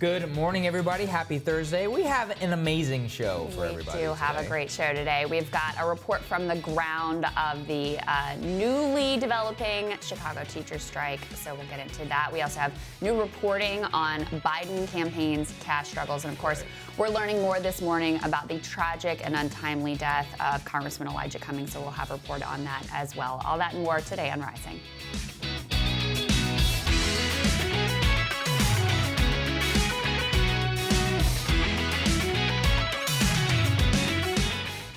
Good morning, everybody. Happy Thursday. We have an amazing show for everybody. We do have a great show today. We've got a report from the ground of the newly developing Chicago teachers strike, so we'll get into that. We also have new reporting on Biden campaign's cash struggles, and of course, we're learning more this morning about the tragic and untimely death of Congressman Elijah Cummings, so we'll have a report on that as well. All that and more today on Rising.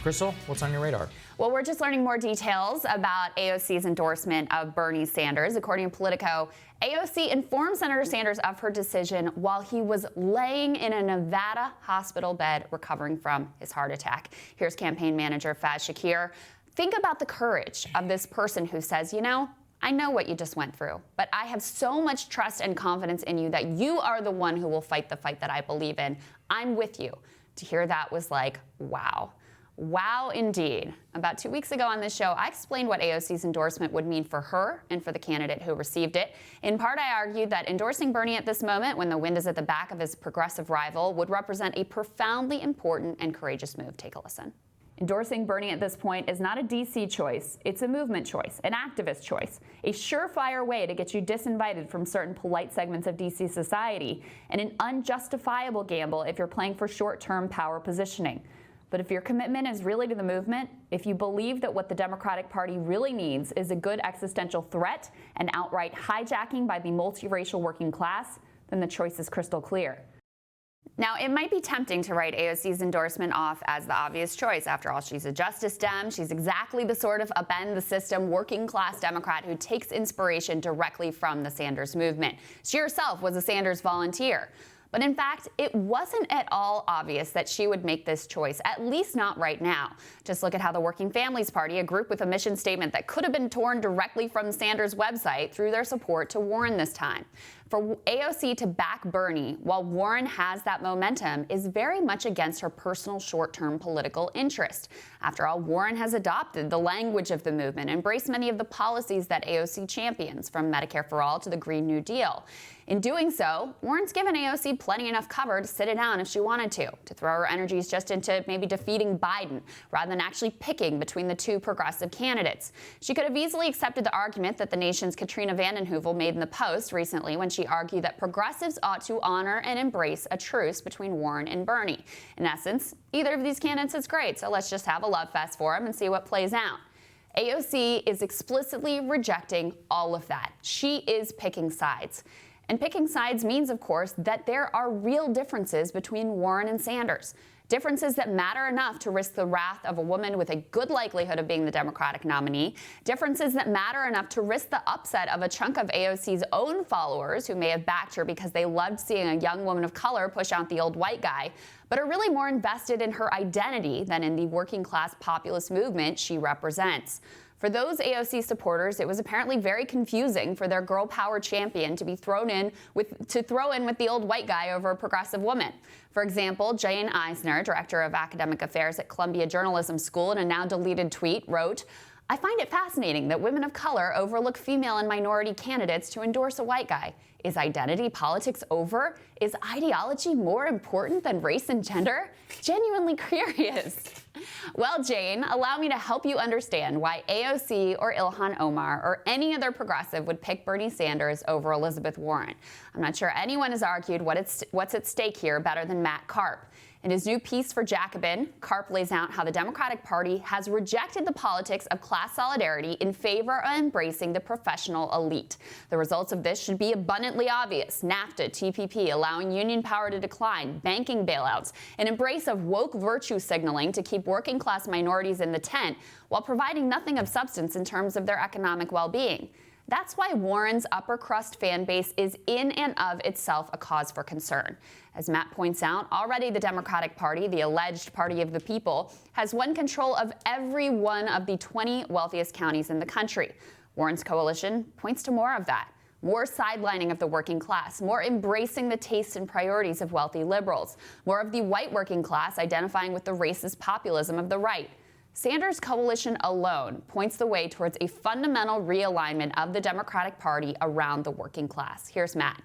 Krystal, what's on your radar? Well, we're just learning more details about AOC's endorsement of Bernie Sanders. According to Politico, AOC informed Senator Sanders of her decision while he was laying in a Nevada hospital bed recovering from his heart attack. Here's campaign manager Faz Shakir. Think about the courage of this person who says, you know, I know what you just went through, but I have so much trust and confidence in you that you are the one who will fight the fight that I believe in. I'm with you. To hear that was like, wow. Wow, indeed. About 2 weeks ago on this show, I explained what AOC's endorsement would mean for her and for the candidate who received it. In part, I argued that endorsing Bernie at this moment, when the wind is at the back of his progressive rival, would represent a profoundly important and courageous move. Take a listen. Endorsing Bernie at this point is not a DC choice. It's a movement choice, an activist choice, a surefire way to get you disinvited from certain polite segments of DC society, and an unjustifiable gamble if you're playing for short-term power positioning. But if your commitment is really to the movement, if you believe that what the Democratic Party really needs is a good existential threat and outright hijacking by the multiracial working class, then the choice is crystal clear. Now, it might be tempting to write AOC's endorsement off as the obvious choice. After all, she's a Justice Dem. She's exactly the sort of upend-the-system working-class Democrat who takes inspiration directly from the Sanders movement. She herself was a Sanders volunteer. But in fact, it wasn't at all obvious that she would make this choice, at least not right now. Just look at how the Working Families Party, a group with a mission statement that could have been torn directly from Sanders' website, threw their support to Warren this time. For AOC to back Bernie while Warren has that momentum is very much against her personal short-term political interest. After all, Warren has adopted the language of the movement, embraced many of the policies that AOC champions, from Medicare for All to the Green New Deal. In doing so, Warren's given AOC plenty enough cover to sit it down if she wanted to throw her energies just into maybe defeating Biden, rather than actually picking between the two progressive candidates. She could have easily accepted the argument that the nation's Katrina vanden Heuvel made in the Post recently when she argued that progressives ought to honor and embrace a truce between Warren and Bernie. In essence, either of these candidates is great, so let's just have a love fest for them and see what plays out. AOC is explicitly rejecting all of that. She is picking sides. And picking sides means, of course, that there are real differences between Warren and Sanders. Differences that matter enough to risk the wrath of a woman with a good likelihood of being the Democratic nominee. Differences that matter enough to risk the upset of a chunk of AOC's own followers who may have backed her because they loved seeing a young woman of color push out the old white guy, but are really more invested in her identity than in the working class populist movement she represents. For those AOC supporters, it was apparently very confusing for their girl power champion to be thrown in with the old white guy over a progressive woman. For example, Jane Eisner, director of academic affairs at Columbia Journalism School, in a now deleted tweet wrote, "I find it fascinating that women of color overlook female and minority candidates to endorse a white guy. Is identity politics over? Is ideology more important than race and gender? Genuinely curious." Well, Jane, allow me to help you understand why AOC or Ilhan Omar or any other progressive would pick Bernie Sanders over Elizabeth Warren. I'm not sure anyone has argued what's at stake here better than Matt Karp. In his new piece for Jacobin, Karp lays out how the Democratic Party has rejected the politics of class solidarity in favor of embracing the professional elite. The results of this should be abundantly obvious. NAFTA, TPP, allowing union power to decline, banking bailouts, an embrace of woke virtue signaling to keep working class minorities in the tent while providing nothing of substance in terms of their economic well-being. That's why Warren's upper crust fan base is in and of itself a cause for concern. As Matt points out, already the Democratic Party, the alleged party of the people, has won control of every one of the 20 wealthiest counties in the country. Warren's coalition points to more of that. More sidelining of the working class, more embracing the tastes and priorities of wealthy liberals, more of the white working class identifying with the racist populism of the right. Sanders' coalition alone points the way towards a fundamental realignment of the Democratic Party around the working class. Here's Matt.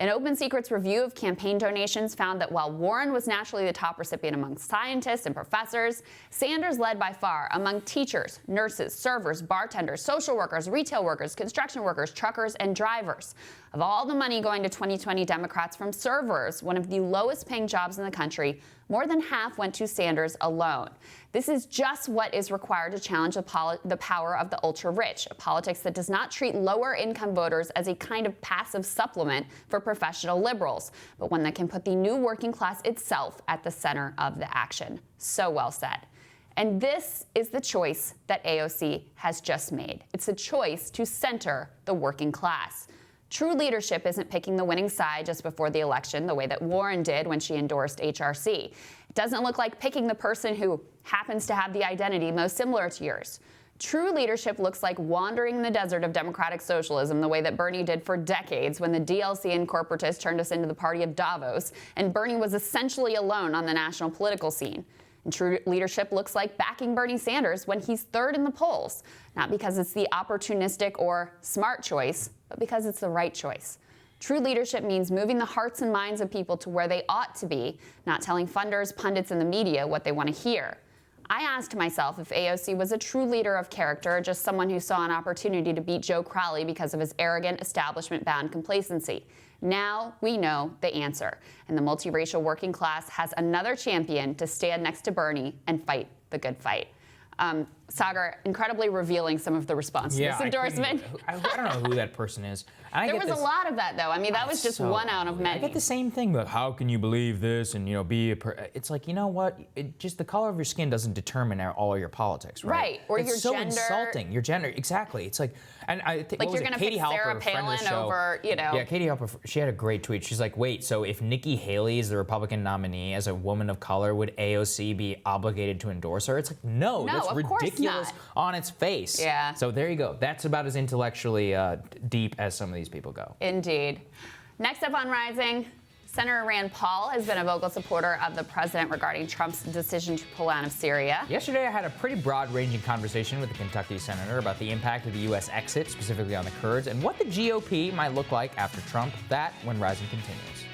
An Open Secrets review of campaign donations found that while Warren was naturally the top recipient among scientists and professors, Sanders led by far among teachers, nurses, servers, bartenders, social workers, retail workers, construction workers, truckers, and drivers. Of all the money going to 2020 Democrats from servers, one of the lowest paying jobs in the country, more than half went to Sanders alone. This is just what is required to challenge the power of the ultra-rich, a politics that does not treat lower-income voters as a kind of passive supplement for professional liberals, but one that can put the new working class itself at the center of the action. So well said. And this is the choice that AOC has just made. It's a choice to center the working class. True leadership isn't picking the winning side just before the election the way that Warren did when she endorsed HRC. It doesn't look like picking the person who happens to have the identity most similar to yours. True leadership looks like wandering in the desert of democratic socialism the way that Bernie did for decades when the DLC and corporatists turned us into the party of Davos, and Bernie was essentially alone on the national political scene. And true leadership looks like backing Bernie Sanders when he's third in the polls, not because it's the opportunistic or smart choice, but because it's the right choice. True leadership means moving the hearts and minds of people to where they ought to be, not telling funders, pundits, and the media what they want to hear. I asked myself if AOC was a true leader of character or just someone who saw an opportunity to beat Joe Crowley because of his arrogant, establishment-bound complacency. Now we know the answer, and the multiracial working class has another champion to stand next to Bernie and fight the good fight. Sagar, incredibly revealing some of the response to this endorsement. I don't know who that person is. There was a lot of that, though. I mean, that was just one out of many. I get the same thing, but how can you believe this? And, be it's like, you know what? Just the color of your skin doesn't determine all of your politics, right? Right. Or it's your so gender. Insulting. Your gender, exactly. It's like, and I think, like you're going to pick Sarah Palin over, Yeah, Katie Halper, she had a great tweet. She's like, wait, so if Nikki Haley is the Republican nominee as a woman of color, would AOC be obligated to endorse her? It's like, no that's ridiculous on its face. Yeah. So there you go. That's about as intellectually deep as some of these people go. Indeed. Next up on Rising, Senator Rand Paul has been a vocal supporter of the president regarding Trump's decision to pull out of Syria. Yesterday, I had a pretty broad-ranging conversation with the Kentucky senator about the impact of the U.S. exit, specifically on the Kurds, and what the GOP might look like after Trump. That when Rising continues.